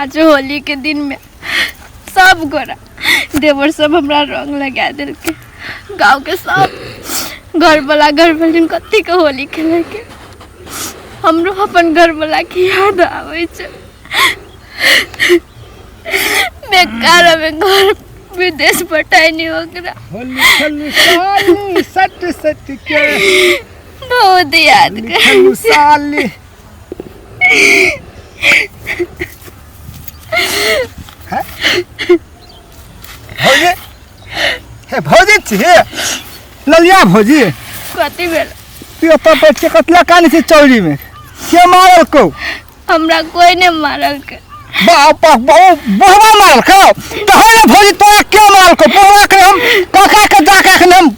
आज होली के दिन में सब गोरा देवर सब हमरा रंग लगा दिल के गाँव के सब घर वाला घर वाली कति के होली खेले के हमरो अपन घर वाला की याद आवे छे। बेकार में घर विदेश पटाई नहीं होगा होली खेलू साली सट सट के बहुत याद खेलू साली भौजी हे भौजी छी ललिया भौजी कति बेर तू तो बैठ के कतला कानी से चौरी में के मारल को हमरा कोई ने मारल के बाप बहुवा मारल को तो है भौजी तो के मारल को बहुवा के हम काका के जाका के हम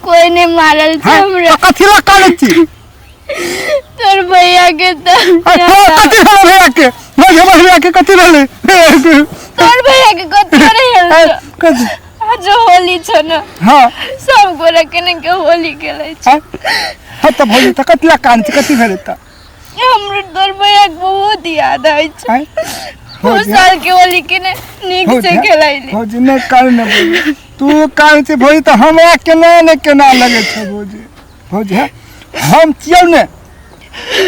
कोई ने मारल छे हमरा कथिला कानी छी तोर भैया के तो कथि हलो भैया के भैया के कथि रहले तोर भैया के कथि रहले आज होली छ न हां सब गोरा केने के होली खेलै छ हां त भौजी त कतिला कान छ कथि भेले त हमरो तोर भैया के बहुत याद आइ छ हो साल के होली केने नीक से खेलाइले भौजी ने कान न भौजी तू कान से भौजी त हमरा केना लगे छ भौजी भौजी हम क्यों ने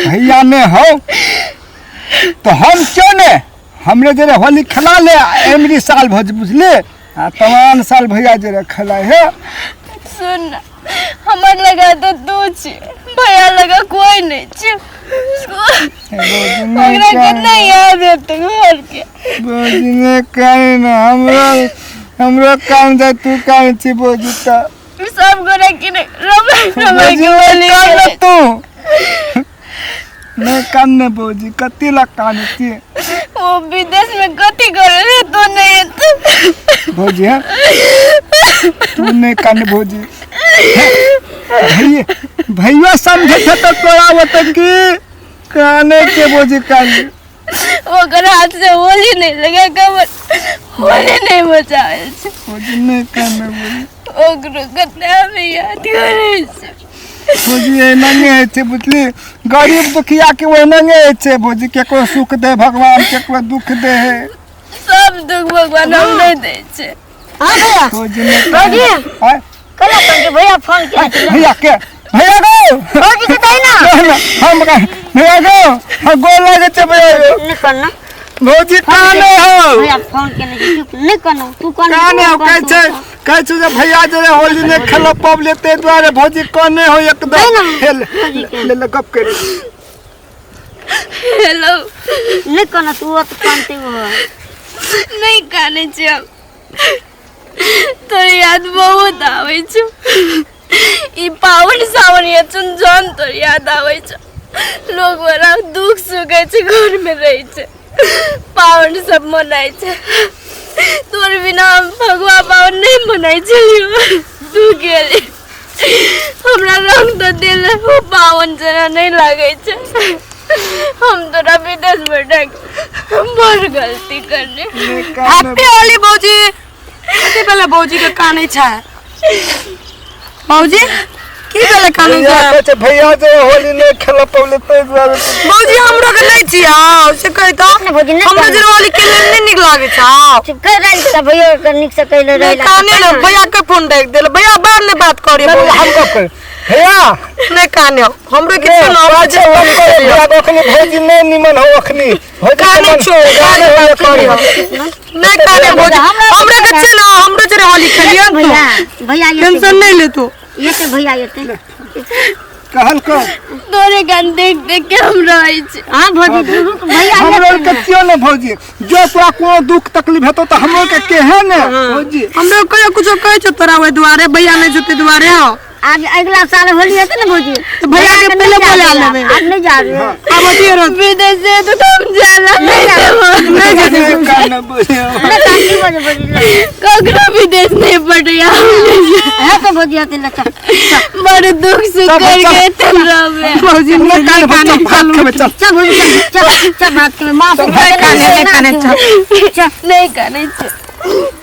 भैया में हो तो हम क्यों ने हमरे जरे होली खेला ले एमरी साल भौजी बुझले तमाम साल भैया जरे खेला है। सुन हमर लगा तो तू छी भैया लगा कोई नहीं छी हमरा के नहीं याद है तू घर के भौजी ने काहे न हमरो काम जा तू काम छी भौजी त सब गोरा के रमे के होली खेले तू मैं काम ने भौजी कति ला कान छी वो विदेश में कति करे रे तो नहीं तो भौजी है तू नहीं कान भौजी भैया समझे तो तोरा बता कि काने के भौजी कान वो घर हाथ से होली नहीं लगा कबर होली नहीं बचावे छे भौजी नहीं कान भौजी ओकरो कतना में याद करे छे भौजी ए नंगे छे बुझली गरीब दुखिया के वो नंगे छे भौजी केकरो सुख दे भगवान केकरो दुख दे है सब दुख भगवान हम नहीं दे छे। हां भैया भौजी ने भौजी हां कला के भैया फोन किया भैया के भैया गो भौजी के कहीं ना हम भैया गो हम गोल लगे छे भैया नहीं करना भौजी काने हो भैया फोन के नहीं करना तू कौन काने हो कह छे भैया जरे होली ने खेलो पबले ते द्वारे भौजी कोने हो एकदम ले गप कर हेलो नहीं करना तू तो कानते हो नहीं काने छे तो याद बहुत आवे छे ई पावन सावन ये चुनजन तो याद आवे छे लोग बड़ा दुख सुख छे घर में रही छे पावन सब मनाई छे तोर बिना भगवा पावन नहीं मनाई छे तू गेली हमरा रंग तो दिल वो पावन जना नहीं लागे छे हम तोरा विदेश में डाक बड़ गलती करने हैप्पी होली भौजी कते बेला भौजी के काने छै भौजी की बेला काने छै भैया जे होली ने खेलो पबले ते द्वारे भौजी हमरो के नहीं छिया से कहि तो हमरा जे होली खेले नहीं निक लागे छै चुप कर रही सब भैया के निक से कहले रहला काने न भैया के फोन देख देल भैया बाद में बात करिए हम कब कर भैया नहीं काने हमरो के सुनो भैया अखनी भौजी ने निमन हो अखनी काने छोड़ काने बात करियो नहीं काने भौजी हमरा के छै ना हमरो जे होली खेलियो भैया टेंशन नहीं ले तू ये के भैया येते कहल को तोरे गान देख देख के हम रही छे हां भौजी भैया हमरो के क्यों न भौजी जो तोरा को दुख तकलीफ हेतो त हमरो के केहे न भौजी हमरो कोई कुछ कह छ तोरा ओए दुआरे भैया ने जुते दुआरे हो आज अगला साल होली है ना भौजी तो भैया के पहले बोले आ लेबे आज नहीं जा रहे अब अतिए रो विदेश से तो तुम जाना नहीं जाते कान भैया काकी भौजी ककरो विदेश नहीं पड़िया है तो भौजी आते लचा बड़े दुख सुख करके तुम रहे भौजी ने कान काने भात के चल चल भौजी चल भात के मां काने चल नहीं काने छे